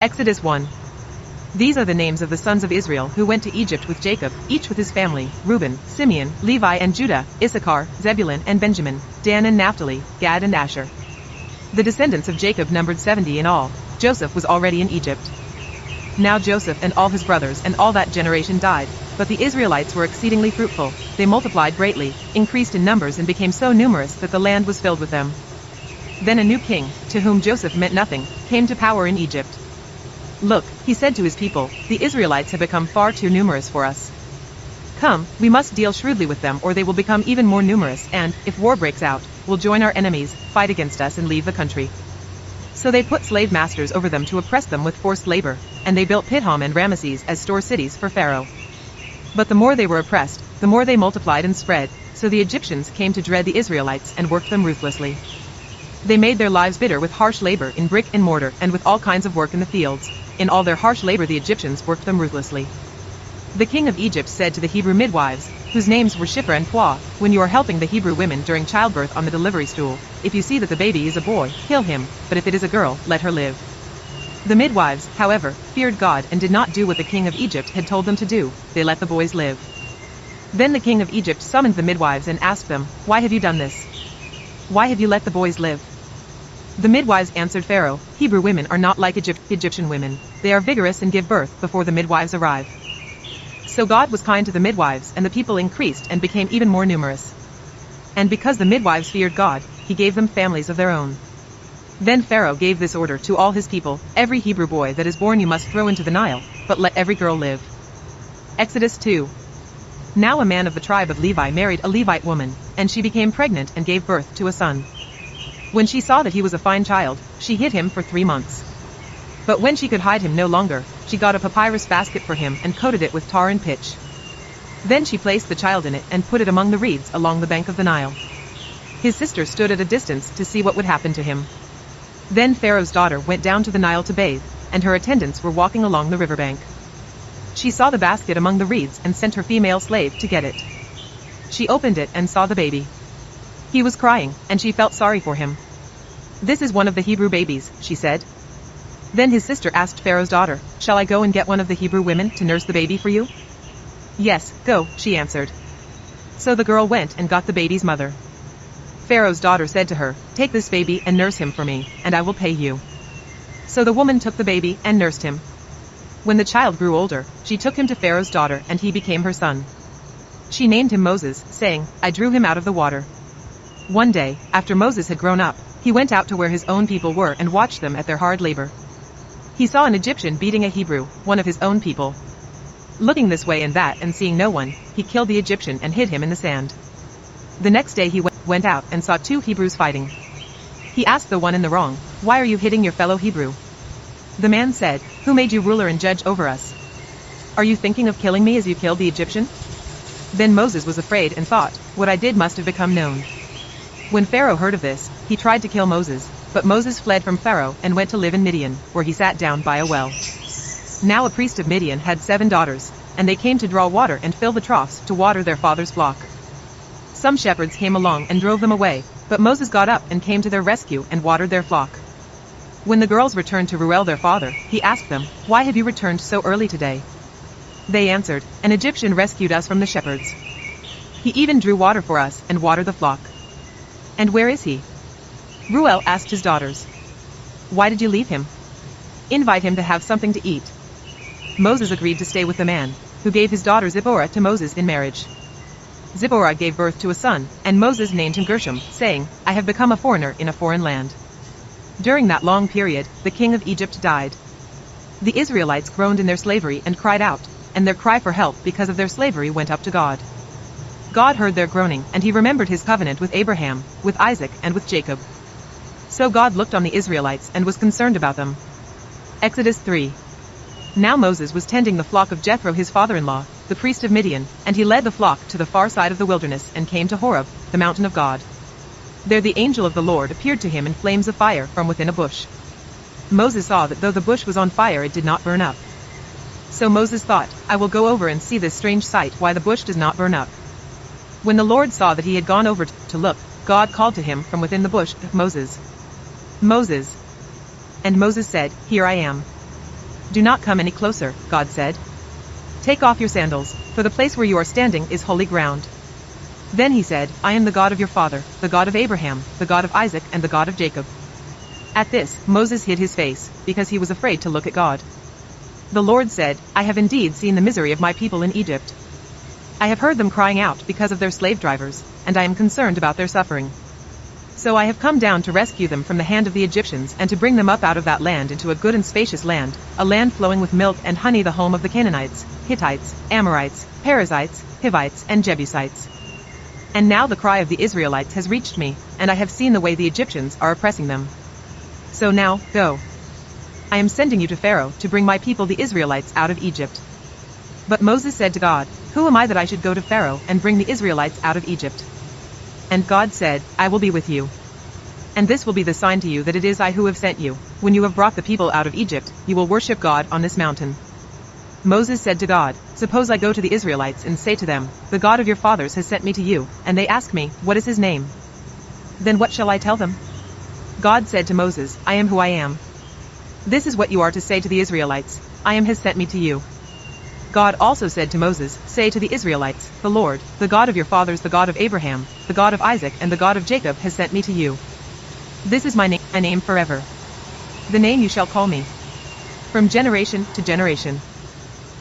Exodus 1. These are the names of the sons of Israel who went to Egypt with Jacob, each with his family: Reuben, Simeon, Levi and Judah, Issachar, Zebulun and Benjamin, Dan and Naphtali, Gad and Asher. The descendants of Jacob numbered 70 in all. Joseph was already in Egypt. Now Joseph and all his brothers and all that generation died, but the Israelites were exceedingly fruitful. They multiplied greatly, increased in numbers and became so numerous that the land was filled with them. Then a new king, to whom Joseph meant nothing, came to power in Egypt. Look, he said to his people, the Israelites have become far too numerous for us. Come, we must deal shrewdly with them or they will become even more numerous and, if war breaks out, will join our enemies, fight against us and leave the country. So they put slave masters over them to oppress them with forced labor, and they built Pithom and Ramesses as store cities for Pharaoh. But the more they were oppressed, the more they multiplied and spread, so the Egyptians came to dread the Israelites and worked them ruthlessly. They made their lives bitter with harsh labor in brick and mortar and with all kinds of work in the fields. In all their harsh labor the Egyptians worked them ruthlessly. The king of Egypt said to the Hebrew midwives, whose names were Shiphrah and Puah, when you are helping the Hebrew women during childbirth on the delivery stool, if you see that the baby is a boy, kill him, but if it is a girl, let her live. The midwives, however, feared God and did not do what the king of Egypt had told them to do. They let the boys live. Then the king of Egypt summoned the midwives and asked them, why have you done this? Why have you let the boys live? The midwives answered Pharaoh, Hebrew women are not like Egyptian women. They are vigorous and give birth before the midwives arrive. So God was kind to the midwives and the people increased and became even more numerous. And because the midwives feared God, he gave them families of their own. Then Pharaoh gave this order to all his people, every Hebrew boy that is born you must throw into the Nile, but let every girl live. Exodus 2. Now a man of the tribe of Levi married a Levite woman, and she became pregnant and gave birth to a son. When she saw that he was a fine child, she hid him for 3 months. But when she could hide him no longer, she got a papyrus basket for him and coated it with tar and pitch. Then she placed the child in it and put it among the reeds along the bank of the Nile. His sister stood at a distance to see what would happen to him. Then Pharaoh's daughter went down to the Nile to bathe, and her attendants were walking along the riverbank. She saw the basket among the reeds and sent her female slave to get it. She opened it and saw the baby. He was crying, and she felt sorry for him. This is one of the Hebrew babies, she said. Then his sister asked Pharaoh's daughter, shall I go and get one of the Hebrew women to nurse the baby for you? Yes, go, she answered. So the girl went and got the baby's mother. Pharaoh's daughter said to her, take this baby and nurse him for me, and I will pay you. So the woman took the baby and nursed him. When the child grew older, she took him to Pharaoh's daughter and he became her son. She named him Moses, saying, I drew him out of the water. One day, after Moses had grown up, he went out to where his own people were and watched them at their hard labor. He saw an Egyptian beating a Hebrew, one of his own people. Looking this way and that and seeing no one, he killed the Egyptian and hid him in the sand. The next day he went out and saw 2 Hebrews fighting. He asked the one in the wrong, why are you hitting your fellow Hebrew? The man said, who made you ruler and judge over us? Are you thinking of killing me as you killed the Egyptian? Then Moses was afraid and thought, what I did must have become known. When Pharaoh heard of this, he tried to kill Moses, but Moses fled from Pharaoh and went to live in Midian, where he sat down by a well. Now a priest of Midian had 7 daughters, and they came to draw water and fill the troughs to water their father's flock. Some shepherds came along and drove them away, but Moses got up and came to their rescue and watered their flock. When the girls returned to Reuel their father, he asked them, why have you returned so early today? They answered, an Egyptian rescued us from the shepherds. He even drew water for us and watered the flock. And where is he? Reuel asked his daughters. Why did you leave him? Invite him to have something to eat. Moses agreed to stay with the man, who gave his daughter Zipporah to Moses in marriage. Zipporah gave birth to a son, and Moses named him Gershom, saying, I have become a foreigner in a foreign land. During that long period, the king of Egypt died. The Israelites groaned in their slavery and cried out, and their cry for help because of their slavery went up to God. God heard their groaning, and he remembered his covenant with Abraham, with Isaac, and with Jacob. So God looked on the Israelites and was concerned about them. Exodus 3. Now Moses was tending the flock of Jethro his father-in-law, the priest of Midian, and he led the flock to the far side of the wilderness and came to Horeb, the mountain of God. There the angel of the Lord appeared to him in flames of fire from within a bush. Moses saw that though the bush was on fire it did not burn up. So Moses thought, I will go over and see this strange sight why the bush does not burn up. When the Lord saw that he had gone over to look, God called to him from within the bush, Moses. Moses. And Moses said, Here I am. Do not come any closer, God said. Take off your sandals, for the place where you are standing is holy ground. Then he said, I am the God of your father, the God of Abraham, the God of Isaac, and the God of Jacob. At this, Moses hid his face, because he was afraid to look at God. The Lord said, I have indeed seen the misery of my people in Egypt. I have heard them crying out because of their slave drivers, and I am concerned about their suffering. So I have come down to rescue them from the hand of the Egyptians and to bring them up out of that land into a good and spacious land, a land flowing with milk and honey, the home of the Canaanites, Hittites, Amorites, Perizzites, Hivites, and Jebusites. And now the cry of the Israelites has reached me, and I have seen the way the Egyptians are oppressing them. So now, go. I am sending you to Pharaoh to bring my people the Israelites out of Egypt. But Moses said to God, Who am I that I should go to Pharaoh and bring the Israelites out of Egypt? And God said, I will be with you. And this will be the sign to you that it is I who have sent you. When you have brought the people out of Egypt, you will worship God on this mountain. Moses said to God, Suppose I go to the Israelites and say to them, The God of your fathers has sent me to you, and they ask me, What is his name? Then what shall I tell them? God said to Moses, I am who I am. This is what you are to say to the Israelites, I am has sent me to you. God also said to Moses, Say to the Israelites, The Lord, the God of your fathers, the God of Abraham, the God of Isaac, and the God of Jacob has sent me to you. This is my name forever. The name you shall call me. From generation to generation.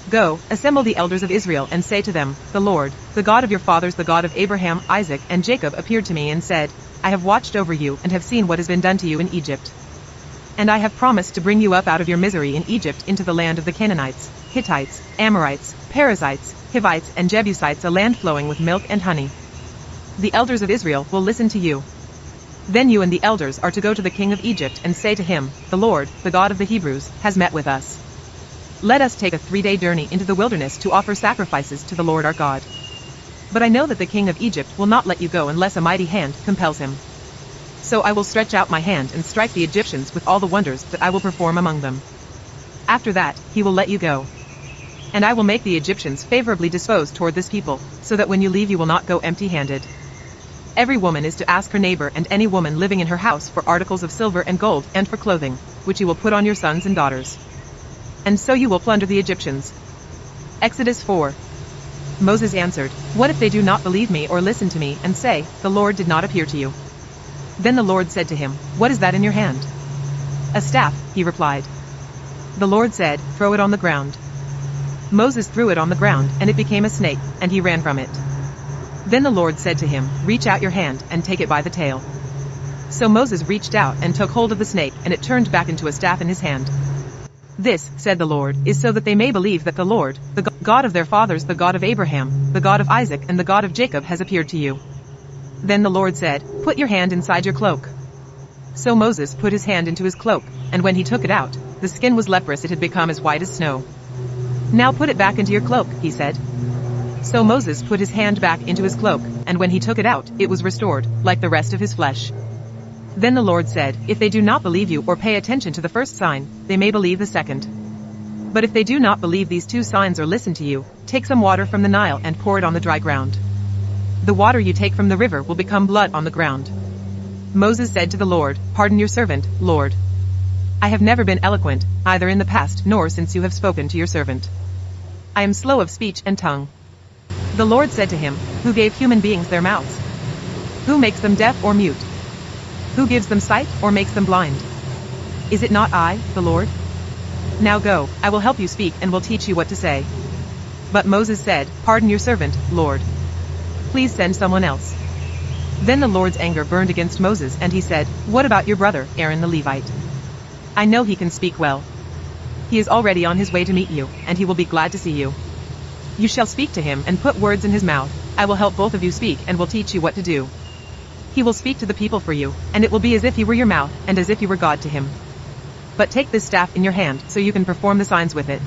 Go, assemble the elders of Israel and say to them, The Lord, the God of your fathers, the God of Abraham, Isaac, and Jacob appeared to me and said, I have watched over you and have seen what has been done to you in Egypt. And I have promised to bring you up out of your misery in Egypt into the land of the Canaanites, Hittites, Amorites, Perizzites, Hivites, and Jebusites, a land flowing with milk and honey. The elders of Israel will listen to you. Then you and the elders are to go to the king of Egypt and say to him, The Lord, the God of the Hebrews, has met with us. Let us take a 3-day journey into the wilderness to offer sacrifices to the Lord our God. But I know that the king of Egypt will not let you go unless a mighty hand compels him. So I will stretch out my hand and strike the Egyptians with all the wonders that I will perform among them. After that, he will let you go. And I will make the Egyptians favorably disposed toward this people, so that when you leave you will not go empty-handed. Every woman is to ask her neighbor and any woman living in her house for articles of silver and gold and for clothing, which you will put on your sons and daughters. And so you will plunder the Egyptians. Exodus 4. Moses answered, What if they do not believe me or listen to me and say, The Lord did not appear to you? Then the Lord said to him, What is that in your hand? A staff, he replied. The Lord said, Throw it on the ground. Moses threw it on the ground, and it became a snake, and he ran from it. Then the Lord said to him, Reach out your hand, and take it by the tail. So Moses reached out and took hold of the snake, and it turned back into a staff in his hand. This, said the Lord, is so that they may believe that the Lord, the God of their fathers, the God of Abraham, the God of Isaac, and the God of Jacob has appeared to you. Then the Lord said, Put your hand inside your cloak. So Moses put his hand into his cloak, and when he took it out, the skin was leprous, it had become as white as snow. Now put it back into your cloak, he said. So Moses put his hand back into his cloak, and when he took it out, it was restored, like the rest of his flesh. Then the Lord said, If they do not believe you or pay attention to the first sign, they may believe the second. But if they do not believe these 2 signs or listen to you, take some water from the Nile and pour it on the dry ground. The water you take from the river will become blood on the ground. Moses said to the Lord, Pardon your servant, Lord. I have never been eloquent, either in the past nor since you have spoken to your servant. I am slow of speech and tongue. The Lord said to him, Who gave human beings their mouths? Who makes them deaf or mute? Who gives them sight or makes them blind? Is it not I, the Lord? Now go, I will help you speak and will teach you what to say. But Moses said, Pardon your servant, Lord. Please send someone else. Then the Lord's anger burned against Moses, and he said, What about your brother, Aaron the Levite? I know he can speak well. He is already on his way to meet you, and he will be glad to see you. You shall speak to him and put words in his mouth. I will help both of you speak and will teach you what to do. He will speak to the people for you, and it will be as if he were your mouth and as if you were God to him. But take this staff in your hand so you can perform the signs with it.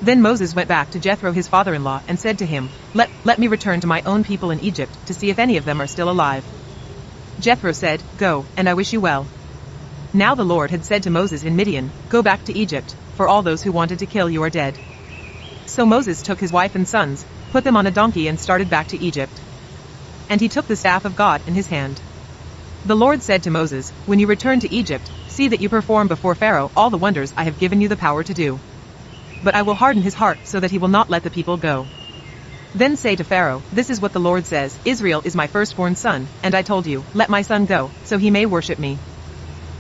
Then Moses went back to Jethro his father-in-law and said to him, Let me return to my own people in Egypt to see if any of them are still alive. Jethro said, Go, and I wish you well. Now the Lord had said to Moses in Midian, Go back to Egypt, for all those who wanted to kill you are dead. So Moses took his wife and sons, put them on a donkey and started back to Egypt. And he took the staff of God in his hand. The Lord said to Moses, When you return to Egypt, see See that you perform before Pharaoh all the wonders I have given you the power to do. But I will harden his heart so that he will not let the people go. Then say to Pharaoh, this is what the Lord says, Israel is my firstborn son, and I told you, let my son go, so he may worship me.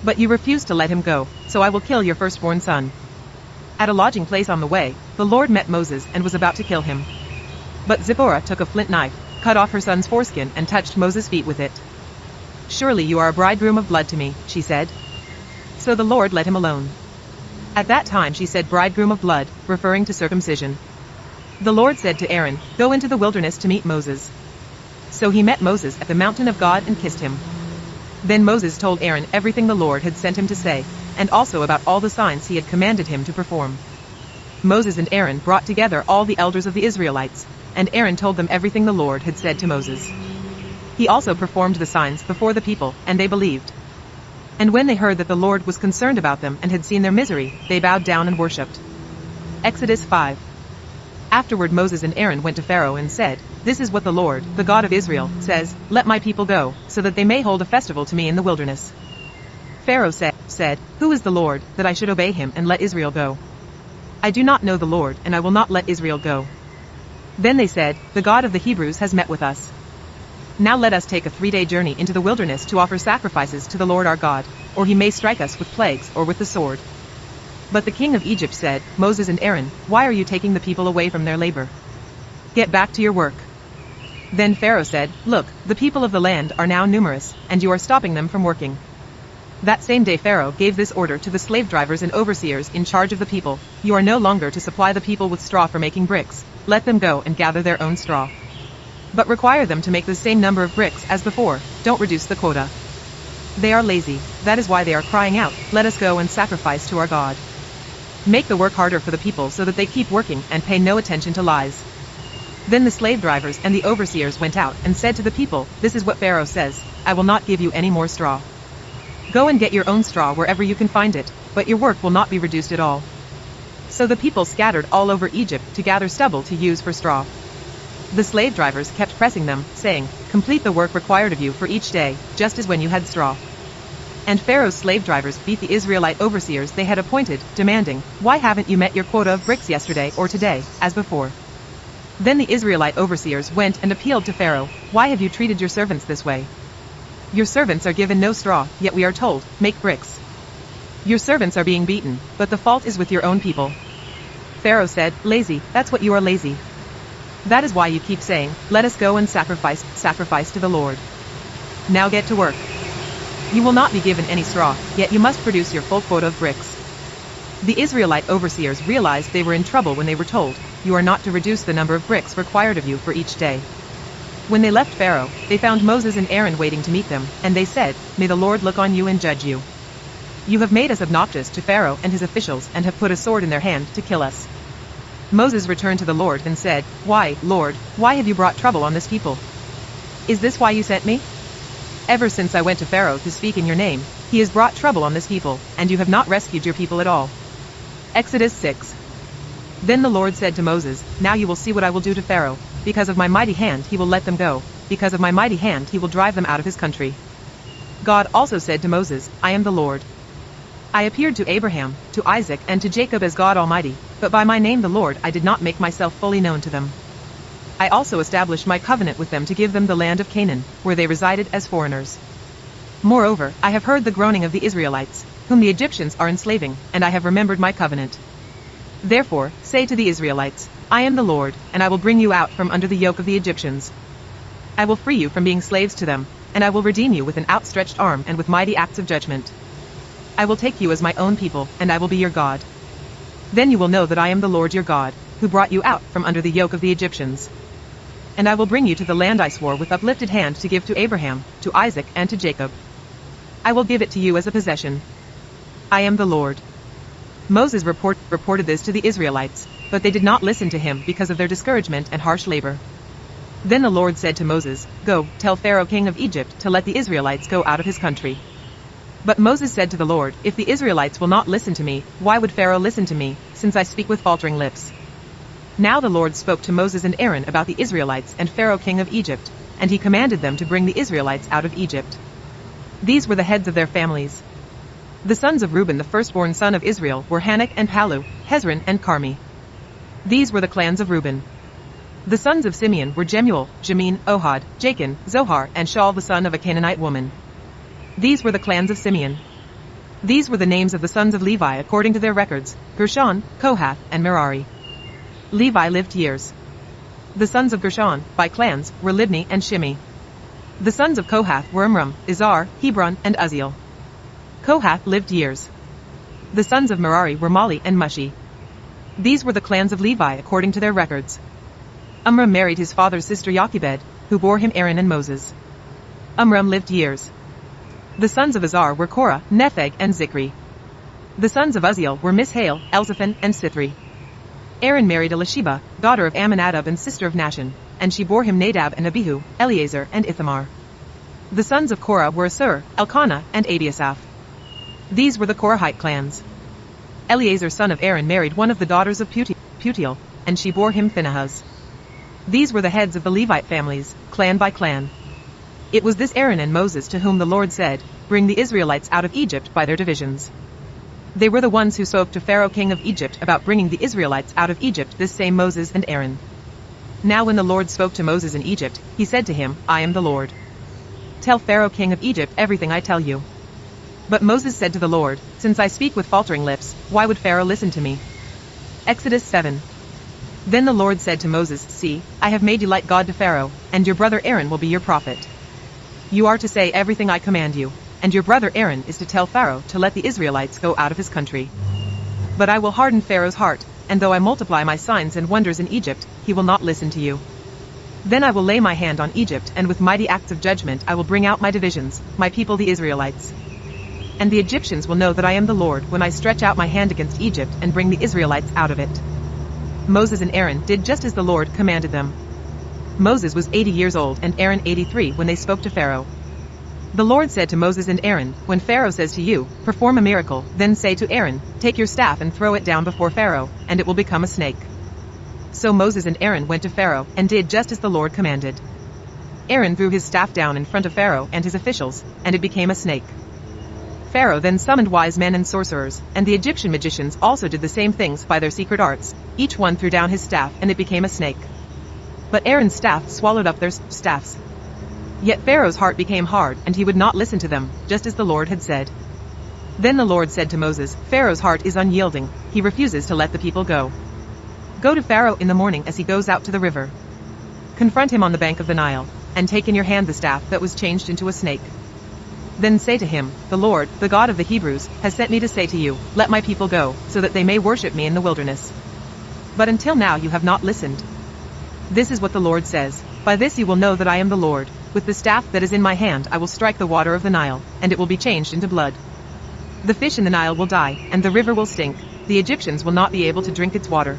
But you refused to let him go, so I will kill your firstborn son. At a lodging place on the way, the Lord met Moses and was about to kill him. But Zipporah took a flint knife, cut off her son's foreskin and touched Moses' feet with it. Surely you are a bridegroom of blood to me, she said. So the Lord let him alone. At that time she said bridegroom of blood, referring to circumcision. The Lord said to Aaron, go into the wilderness to meet Moses. So he met Moses at the mountain of God and kissed him. Then Moses told Aaron everything the Lord had sent him to say, and also about all the signs he had commanded him to perform. Moses and Aaron brought together all the elders of the Israelites, and Aaron told them everything the Lord had said to Moses. He also performed the signs before the people, and they believed. And when they heard that the Lord was concerned about them and had seen their misery, they bowed down and worshipped. Exodus 5. Afterward Moses and Aaron went to Pharaoh and said, this is what the Lord, the God of Israel, says, let my people go, so that they may hold a festival to me in the wilderness. Pharaoh said, who is the Lord, that I should obey him and let Israel go? I do not know the Lord, and I will not let Israel go. Then they said, the God of the Hebrews has met with us. Now let us take a 3-day journey into the wilderness to offer sacrifices to the Lord our God, or he may strike us with plagues or with the sword. But the king of Egypt said, Moses and Aaron, why are you taking the people away from their labor? Get back to your work. Then Pharaoh said, look, the people of the land are now numerous, and you are stopping them from working. That same day Pharaoh gave this order to the slave drivers and overseers in charge of the people, you are no longer to supply the people with straw for making bricks, let them go and gather their own straw. But require them to make the same number of bricks as before, don't reduce the quota. They are lazy, that is why they are crying out, let us go and sacrifice to our God. Make the work harder for the people so that they keep working and pay no attention to lies. Then the slave drivers and the overseers went out and said to the people, this is what Pharaoh says, I will not give you any more straw. Go and get your own straw wherever you can find it, but your work will not be reduced at all. So the people scattered all over Egypt to gather stubble to use for straw. The slave drivers kept pressing them, saying, complete the work required of you for each day, just as when you had straw. And Pharaoh's slave drivers beat the Israelite overseers they had appointed, demanding, why haven't you met your quota of bricks yesterday or today, as before? Then the Israelite overseers went and appealed to Pharaoh, why have you treated your servants this way? Your servants are given no straw, yet we are told, make bricks. Your servants are being beaten, but the fault is with your own people. Pharaoh said, lazy, that's what you are, lazy. That is why you keep saying, let us go and sacrifice to the Lord. Now get to work. You will not be given any straw, yet you must produce your full quota of bricks. The Israelite overseers realized they were in trouble when they were told, you are not to reduce the number of bricks required of you for each day. When they left Pharaoh, they found Moses and Aaron waiting to meet them, and they said, may the Lord look on you and judge you. You have made us obnoxious to Pharaoh and his officials and have put a sword in their hand to kill us. Moses returned to the Lord and said, why, Lord, why have you brought trouble on this people? Is this why you sent me? Ever since I went to Pharaoh to speak in your name, he has brought trouble on this people, and you have not rescued your people at all. Exodus 6. Then the Lord said to Moses, now you will see what I will do to Pharaoh, because of my mighty hand he will let them go, because of my mighty hand he will drive them out of his country. God also said to Moses, I am the Lord. I appeared to Abraham, to Isaac and to Jacob as God Almighty, but by my name the Lord I did not make myself fully known to them. I also established my covenant with them to give them the land of Canaan, where they resided as foreigners. Moreover, I have heard the groaning of the Israelites, whom the Egyptians are enslaving, and I have remembered my covenant. Therefore, say to the Israelites, I am the Lord, and I will bring you out from under the yoke of the Egyptians. I will free you from being slaves to them, and I will redeem you with an outstretched arm and with mighty acts of judgment. I will take you as my own people, and I will be your God. Then you will know that I am the Lord your God, who brought you out from under the yoke of the Egyptians. And I will bring you to the land I swore with uplifted hand to give to Abraham, to Isaac and to Jacob. I will give it to you as a possession. I am the Lord. Moses reported this to the Israelites, but they did not listen to him because of their discouragement and harsh labor. Then the Lord said to Moses, go, tell Pharaoh king of Egypt to let the Israelites go out of his country. But Moses said to the Lord, if the Israelites will not listen to me, why would Pharaoh listen to me, since I speak with faltering lips? Now the Lord spoke to Moses and Aaron about the Israelites and Pharaoh king of Egypt, and he commanded them to bring the Israelites out of Egypt. These were the heads of their families. The sons of Reuben, the firstborn son of Israel, were Hanok and Palu, Hezron and Carmi. These were the clans of Reuben. The sons of Simeon were Jemuel, Jamin, Ohad, Jachin, Zohar, and Shaul the son of a Canaanite woman. These were the clans of Simeon. These were the names of the sons of Levi according to their records, Gershon, Kohath, and Merari. Levi lived years. The sons of Gershon, by clans, were Libni and Shimi. The sons of Kohath were Amram, Izhar, Hebron, and Uzziel. Kohath lived years. The sons of Merari were Mali and Mushi. These were the clans of Levi according to their records. Amram married his father's sister Jochebed, who bore him Aaron and Moses. Amram lived years. The sons of Izhar were Korah, Nepheg, and Zikri. The sons of Uzziel were Mishael, Elzaphan, and Sithri. Aaron married Elisheba, daughter of Amminadab and sister of Nashon, and she bore him Nadab and Abihu, Eleazar, and Ithamar. The sons of Korah were Asur, Elkanah, and Abiasaph. These were the Korahite clans. Eleazar son of Aaron married one of the daughters of Putiel, and she bore him Phinehas. These were the heads of the Levite families, clan by clan. It was this Aaron and Moses to whom the Lord said, "Bring the Israelites out of Egypt by their divisions." They were the ones who spoke to Pharaoh king of Egypt about bringing the Israelites out of Egypt, this same Moses and Aaron. Now when the Lord spoke to Moses in Egypt, he said to him, "I am the Lord. Tell Pharaoh king of Egypt everything I tell you." But Moses said to the Lord, "Since I speak with faltering lips, why would Pharaoh listen to me?" Exodus 7. Then the Lord said to Moses, "See, I have made you like God to Pharaoh, and your brother Aaron will be your prophet. You are to say everything I command you, and your brother Aaron is to tell Pharaoh to let the Israelites go out of his country. But I will harden Pharaoh's heart, and though I multiply my signs and wonders in Egypt, he will not listen to you. Then I will lay my hand on Egypt, and with mighty acts of judgment I will bring out my divisions, my people the Israelites. And the Egyptians will know that I am the Lord when I stretch out my hand against Egypt and bring the Israelites out of it." Moses and Aaron did just as the Lord commanded them. Moses was 80 years old and Aaron 83 when they spoke to Pharaoh. The Lord said to Moses and Aaron, "When Pharaoh says to you, 'Perform a miracle,' then say to Aaron, 'Take your staff and throw it down before Pharaoh, and it will become a snake.'" So Moses and Aaron went to Pharaoh and did just as the Lord commanded. Aaron threw his staff down in front of Pharaoh and his officials, and it became a snake. Pharaoh then summoned wise men and sorcerers, and the Egyptian magicians also did the same things by their secret arts. Each one threw down his staff and it became a snake. But Aaron's staff swallowed up their staffs. Yet Pharaoh's heart became hard, and he would not listen to them, just as the Lord had said. Then the Lord said to Moses, "Pharaoh's heart is unyielding, he refuses to let the people go. Go to Pharaoh in the morning as he goes out to the river. Confront him on the bank of the Nile, and take in your hand the staff that was changed into a snake. Then say to him, 'The Lord, the God of the Hebrews, has sent me to say to you, let my people go, so that they may worship me in the wilderness. But until now you have not listened. This is what the Lord says, by this you will know that I am the Lord. With the staff that is in my hand I will strike the water of the Nile, and it will be changed into blood. The fish in the Nile will die, and the river will stink. The Egyptians will not be able to drink its water."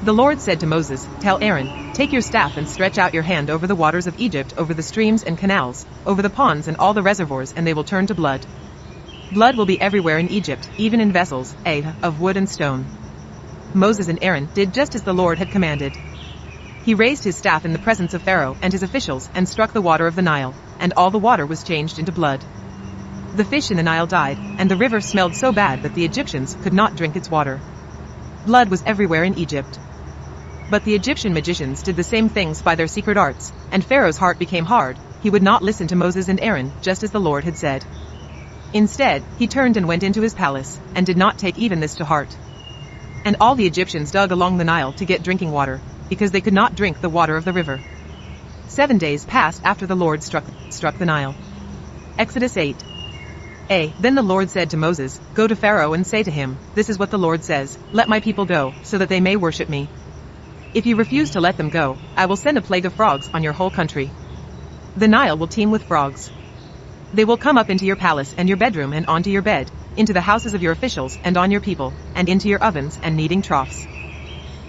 The Lord said to Moses, "Tell Aaron, take your staff and stretch out your hand over the waters of Egypt, over the streams and canals, over the ponds and all the reservoirs, and they will turn to blood. Blood will be everywhere in Egypt, even in vessels, of wood and stone." Moses and Aaron did just as the Lord had commanded. He raised his staff in the presence of Pharaoh and his officials and struck the water of the Nile, and all the water was changed into blood. The fish in the Nile died, and the river smelled so bad that the Egyptians could not drink its water. Blood was everywhere in Egypt. But the Egyptian magicians did the same things by their secret arts, and Pharaoh's heart became hard. He would not listen to Moses and Aaron, just as the Lord had said. Instead, he turned and went into his palace, and did not take even this to heart. And all the Egyptians dug along the Nile to get drinking water, because they could not drink the water of the river. 7 days passed after the Lord struck the Nile. Exodus 8. Then the Lord said to Moses, "Go to Pharaoh and say to him, 'This is what the Lord says, let my people go, so that they may worship me. If you refuse to let them go, I will send a plague of frogs on your whole country. The Nile will teem with frogs. They will come up into your palace and your bedroom and onto your bed, into the houses of your officials and on your people, and into your ovens and kneading troughs.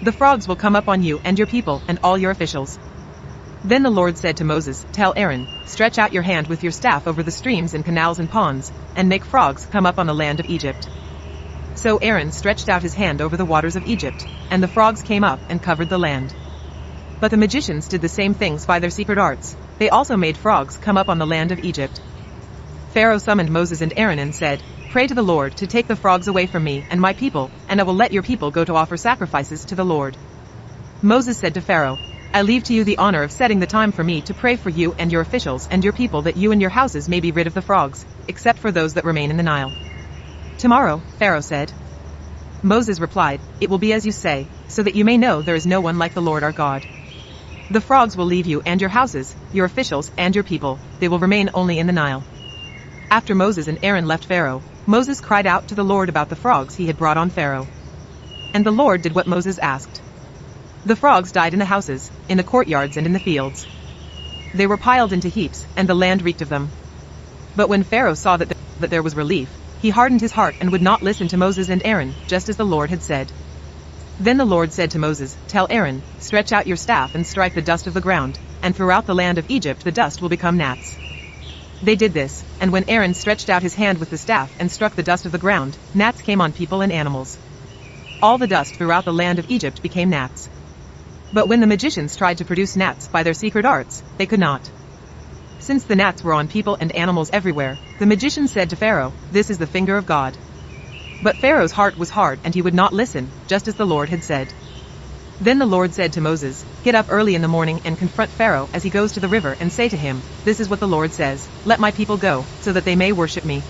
The frogs will come up on you and your people and all your officials." Then the Lord said to Moses, "Tell Aaron, stretch out your hand with your staff over the streams and canals and ponds, and make frogs come up on the land of Egypt." So Aaron stretched out his hand over the waters of Egypt, and the frogs came up and covered the land. But the magicians did the same things by their secret arts. They also made frogs come up on the land of Egypt. Pharaoh summoned Moses and Aaron and said, pray to the Lord to take the frogs away from me and my people, and I will let your people go to offer sacrifices to the Lord." Moses said to Pharaoh, "I leave to you the honor of setting the time for me to pray for you and your officials and your people, that you and your houses may be rid of the frogs, except for those that remain in the Nile." "Tomorrow," Pharaoh said. Moses replied, "It will be as you say, so that you may know there is no one like the Lord our God. The frogs will leave you and your houses, your officials and your people, they will remain only in the Nile." After Moses and Aaron left Pharaoh, Moses cried out to the Lord about the frogs he had brought on Pharaoh. And the Lord did what Moses asked. The frogs died in the houses, in the courtyards and in the fields. They were piled into heaps, and the land reeked of them. But when Pharaoh saw that there was relief, he hardened his heart and would not listen to Moses and Aaron, just as the Lord had said. Then the Lord said to Moses, "Tell Aaron, stretch out your staff and strike the dust of the ground, and throughout the land of Egypt the dust will become gnats." They did this, and when Aaron stretched out his hand with the staff and struck the dust of the ground, gnats came on people and animals. All the dust throughout the land of Egypt became gnats. But when the magicians tried to produce gnats by their secret arts, they could not. Since the gnats were on people and animals everywhere, the magicians said to Pharaoh, "This is the finger of God." But Pharaoh's heart was hard and he would not listen, just as the Lord had said. Then the Lord said to Moses, "Get up early in the morning and confront Pharaoh as he goes to the river, and say to him, 'This is what the Lord says, let my people go, so that they may worship me.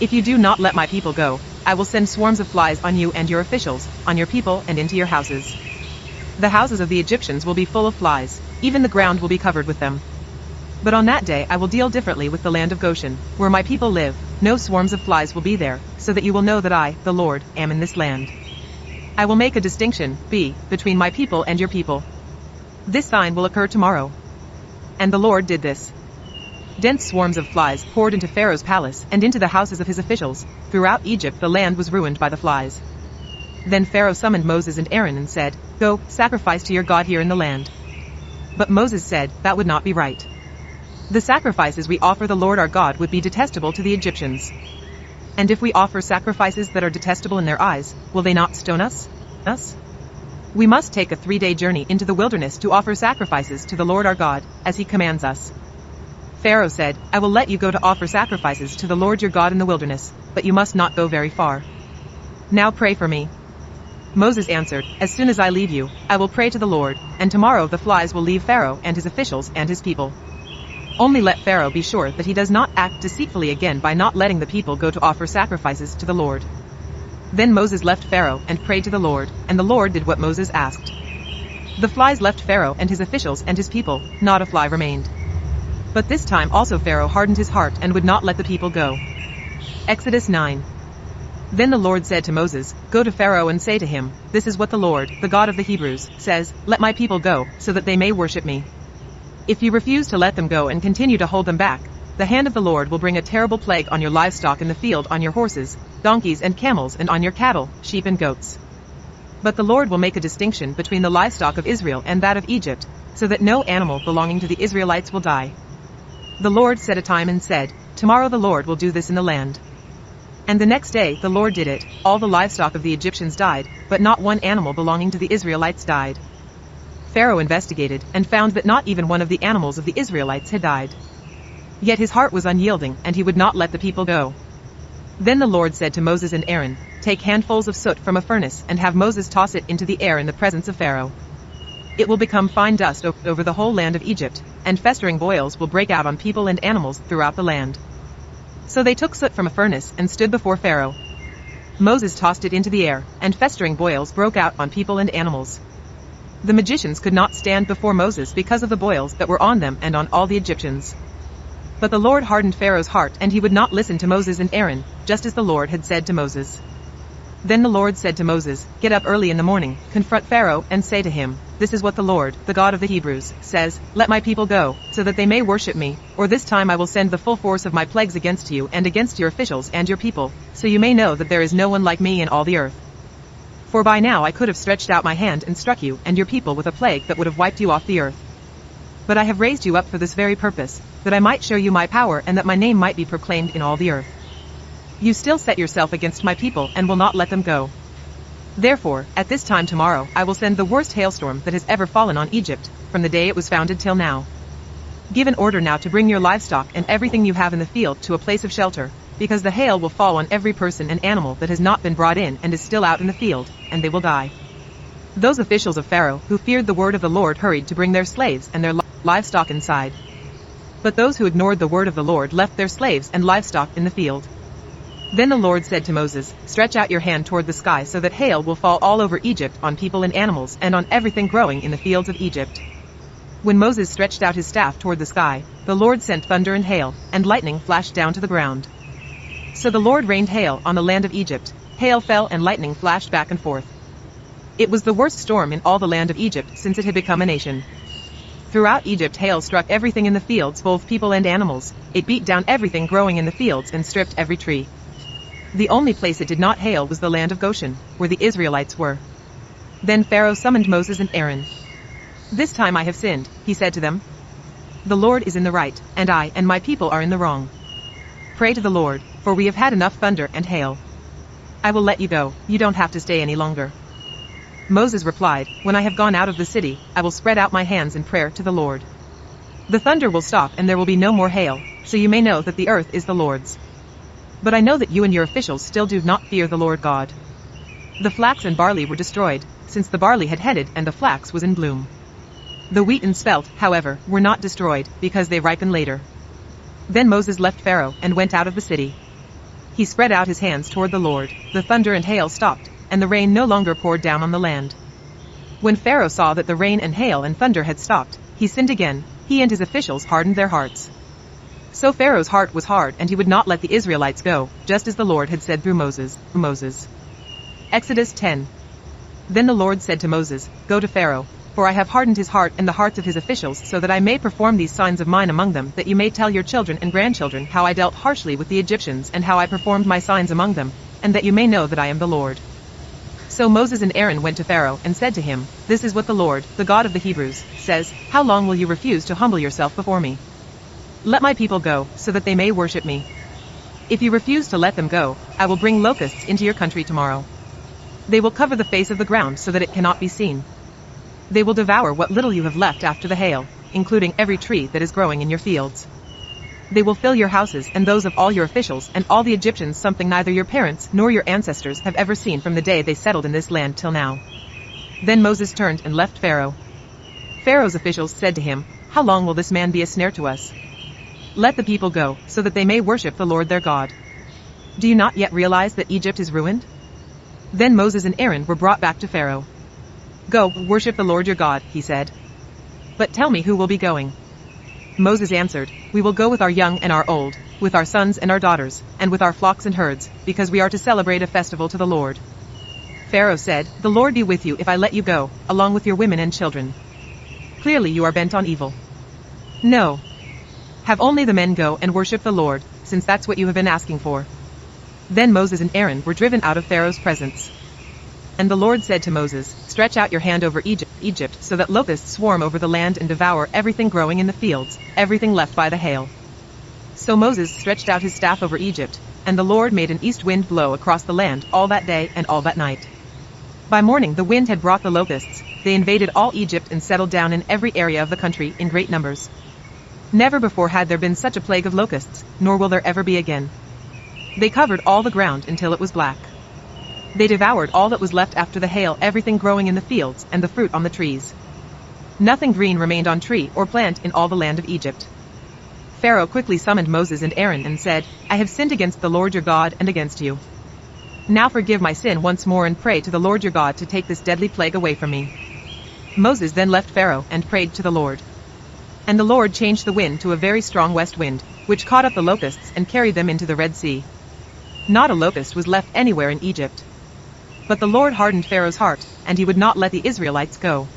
If you do not let my people go, I will send swarms of flies on you and your officials, on your people and into your houses. The houses of the Egyptians will be full of flies, even the ground will be covered with them. But on that day I will deal differently with the land of Goshen, where my people live, no swarms of flies will be there, so that you will know that I, the Lord, am in this land. I will make a distinction, between my people and your people. This sign will occur tomorrow." And the Lord did this. Dense swarms of flies poured into Pharaoh's palace and into the houses of his officials. Throughout Egypt the land was ruined by the flies. Then Pharaoh summoned Moses and Aaron and said, "Go, sacrifice to your God here in the land." But Moses said, "That would not be right. The sacrifices we offer the Lord our God would be detestable to the Egyptians. And if we offer sacrifices that are detestable in their eyes, will they not stone us? We must take a 3-day journey into the wilderness to offer sacrifices to the Lord our God, as he commands us." Pharaoh said, "I will let you go to offer sacrifices to the Lord your God in the wilderness, but you must not go very far. Now pray for me." Moses answered, "As soon as I leave you, I will pray to the Lord, and tomorrow the flies will leave Pharaoh and his officials and his people. Only let Pharaoh be sure that he does not act deceitfully again by not letting the people go to offer sacrifices to the Lord." Then Moses left Pharaoh and prayed to the Lord, and the Lord did what Moses asked. The flies left Pharaoh and his officials and his people, not a fly remained. But this time also Pharaoh hardened his heart and would not let the people go. Exodus 9. Then the Lord said to Moses, "Go to Pharaoh and say to him, 'This is what the Lord, the God of the Hebrews, says, let my people go, so that they may worship me.' If you refuse to let them go and continue to hold them back, the hand of the Lord will bring a terrible plague on your livestock in the field, on your horses, donkeys and camels, and on your cattle, sheep and goats. But the Lord will make a distinction between the livestock of Israel and that of Egypt, so that no animal belonging to the Israelites will die." The Lord set a time and said, "Tomorrow the Lord will do this in the land." And the next day the Lord did it. All the livestock of the Egyptians died, but not one animal belonging to the Israelites died. Pharaoh investigated and found that not even one of the animals of the Israelites had died. Yet his heart was unyielding, and he would not let the people go. Then the Lord said to Moses and Aaron, "Take handfuls of soot from a furnace and have Moses toss it into the air in the presence of Pharaoh. It will become fine dust over the whole land of Egypt, and festering boils will break out on people and animals throughout the land." So they took soot from a furnace and stood before Pharaoh. Moses tossed it into the air, and festering boils broke out on people and animals. The magicians could not stand before Moses because of the boils that were on them and on all the Egyptians. But the Lord hardened Pharaoh's heart, and he would not listen to Moses and Aaron, just as the Lord had said to Moses. Then the Lord said to Moses, "Get up early in the morning, confront Pharaoh, and say to him, 'This is what the Lord, the God of the Hebrews, says, let my people go, so that they may worship me, or this time I will send the full force of my plagues against you and against your officials and your people, so you may know that there is no one like me in all the earth. For by now I could have stretched out my hand and struck you and your people with a plague that would have wiped you off the earth. But I have raised you up for this very purpose, that I might show you my power and that my name might be proclaimed in all the earth. You still set yourself against my people and will not let them go. Therefore, at this time tomorrow I will send the worst hailstorm that has ever fallen on Egypt, from the day it was founded till now. Give an order now to bring your livestock and everything you have in the field to a place of shelter, because the hail will fall on every person and animal that has not been brought in and is still out in the field, and they will die." Those officials of Pharaoh who feared the word of the Lord hurried to bring their slaves and their livestock inside. But those who ignored the word of the Lord left their slaves and livestock in the field. Then the Lord said to Moses, "Stretch out your hand toward the sky so that hail will fall all over Egypt on people and animals and on everything growing in the fields of Egypt." When Moses stretched out his staff toward the sky, the Lord sent thunder and hail, and lightning flashed down to the ground. So the Lord rained hail on the land of Egypt. Hail fell and lightning flashed back and forth. It was the worst storm in all the land of Egypt since it had become a nation. Throughout Egypt hail struck everything in the fields, both people and animals. It beat down everything growing in the fields and stripped every tree. The only place it did not hail was the land of Goshen, where the Israelites were. Then Pharaoh summoned Moses and Aaron. "This time I have sinned," he said to them. "The Lord is in the right, and I and my people are in the wrong. Pray to the Lord, for we have had enough thunder and hail. I will let you go, you don't have to stay any longer." Moses replied, "When I have gone out of the city, I will spread out my hands in prayer to the Lord. The thunder will stop and there will be no more hail, so you may know that the earth is the Lord's. But I know that you and your officials still do not fear the Lord God." The flax and barley were destroyed, since the barley had headed and the flax was in bloom. The wheat and spelt, however, were not destroyed, because they ripen later. Then Moses left Pharaoh and went out of the city. He spread out his hands toward the Lord, the thunder and hail stopped, and the rain no longer poured down on the land. When Pharaoh saw that the rain and hail and thunder had stopped, he sinned again. He and his officials hardened their hearts. So Pharaoh's heart was hard and he would not let the Israelites go, just as the Lord had said through Moses. Exodus 10. Then the Lord said to Moses, "Go to Pharaoh, for I have hardened his heart and the hearts of his officials so that I may perform these signs of mine among them, that you may tell your children and grandchildren how I dealt harshly with the Egyptians and how I performed my signs among them, and that you may know that I am the Lord." So Moses and Aaron went to Pharaoh and said to him, "This is what the Lord, the God of the Hebrews, says, How long will you refuse to humble yourself before me? Let my people go, so that they may worship me. If you refuse to let them go, I will bring locusts into your country tomorrow. They will cover the face of the ground so that it cannot be seen. They will devour what little you have left after the hail, including every tree that is growing in your fields. They will fill your houses and those of all your officials and all the Egyptians, something neither your parents nor your ancestors have ever seen from the day they settled in this land till now." Then Moses turned and left Pharaoh. Pharaoh's officials said to him, "How long will this man be a snare to us? Let the people go, so that they may worship the Lord their God. Do you not yet realize that Egypt is ruined?" Then Moses and Aaron were brought back to Pharaoh. "Go, worship the Lord your God," he said. "But tell me who will be going." Moses answered, "We will go with our young and our old, with our sons and our daughters, and with our flocks and herds, because we are to celebrate a festival to the Lord." Pharaoh said, "The Lord be with you if I let you go, along with your women and children. Clearly you are bent on evil. No. Have only the men go and worship the Lord, since that's what you have been asking for." Then Moses and Aaron were driven out of Pharaoh's presence. And the Lord said to Moses, "Stretch out your hand over Egypt so that locusts swarm over the land and devour everything growing in the fields, everything left by the hail." So Moses stretched out his staff over Egypt, and the Lord made an east wind blow across the land all that day and all that night. By morning the wind had brought the locusts. They invaded all Egypt and settled down in every area of the country in great numbers. Never before had there been such a plague of locusts, nor will there ever be again. They covered all the ground until it was black. They devoured all that was left after the hail, everything growing in the fields and the fruit on the trees. Nothing green remained on tree or plant in all the land of Egypt. Pharaoh quickly summoned Moses and Aaron and said, "I have sinned against the Lord your God and against you. Now forgive my sin once more and pray to the Lord your God to take this deadly plague away from me." Moses then left Pharaoh and prayed to the Lord. And the Lord changed the wind to a very strong west wind, which caught up the locusts and carried them into the Red Sea. Not a locust was left anywhere in Egypt. But the Lord hardened Pharaoh's heart, and he would not let the Israelites go.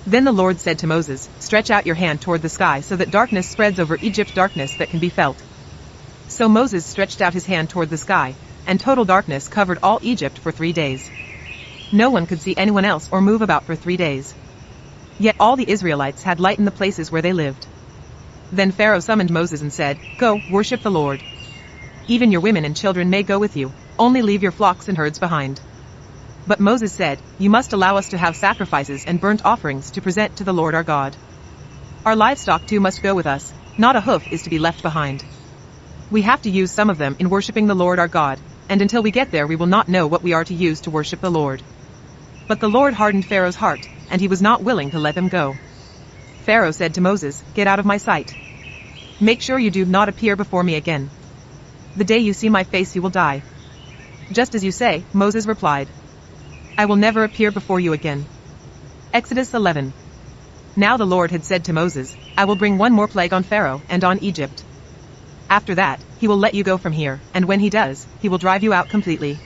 Then the Lord said to Moses, "Stretch out your hand toward the sky so that darkness spreads over Egypt, darkness that can be felt." So Moses stretched out his hand toward the sky, and total darkness covered all Egypt for 3 days. No one could see anyone else or move about for 3 days. Yet all the Israelites had light in the places where they lived. Then Pharaoh summoned Moses and said, "Go, worship the Lord. Even your women and children may go with you, only leave your flocks and herds behind." But Moses said, "You must allow us to have sacrifices and burnt offerings to present to the Lord our God. Our livestock too must go with us, not a hoof is to be left behind." We have to use some of them in worshiping the Lord our God, and until we get there we will not know what we are to use to worship the Lord." But the Lord hardened Pharaoh's heart, and he was not willing to let them go. Pharaoh said to Moses, "Get out of my sight. Make sure you do not appear before me again. The day you see my face you will die." "Just as you say," Moses replied. "I will never appear before you again." Exodus 11. Now the Lord had said to Moses, "I will bring one more plague on Pharaoh and on Egypt. After that, he will let you go from here, and when he does, he will drive you out completely.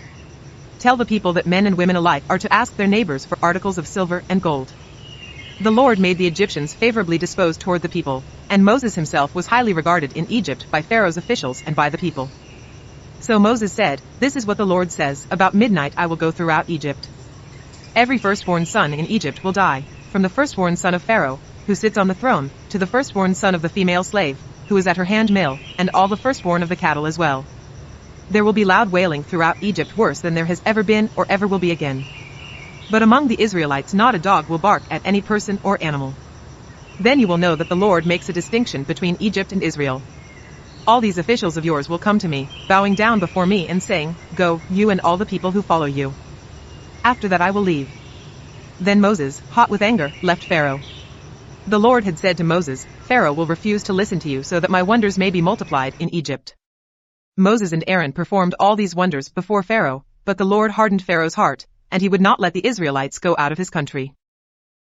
Tell the people that men and women alike are to ask their neighbors for articles of silver and gold." The Lord made the Egyptians favorably disposed toward the people, and Moses himself was highly regarded in Egypt by Pharaoh's officials and by the people. So Moses said, "This is what the Lord says, about midnight I will go throughout Egypt. Every firstborn son in Egypt will die, from the firstborn son of Pharaoh, who sits on the throne, to the firstborn son of the female slave, who is at her handmill, and all the firstborn of the cattle as well. There will be loud wailing throughout Egypt, worse than there has ever been or ever will be again. But among the Israelites not a dog will bark at any person or animal. Then you will know that the Lord makes a distinction between Egypt and Israel. All these officials of yours will come to me, bowing down before me and saying, 'Go, you and all the people who follow you.' After that I will leave." Then Moses, hot with anger, left Pharaoh. The Lord had said to Moses, "Pharaoh will refuse to listen to you so that my wonders may be multiplied in Egypt." Moses and Aaron performed all these wonders before Pharaoh, but the Lord hardened Pharaoh's heart, and he would not let the Israelites go out of his country.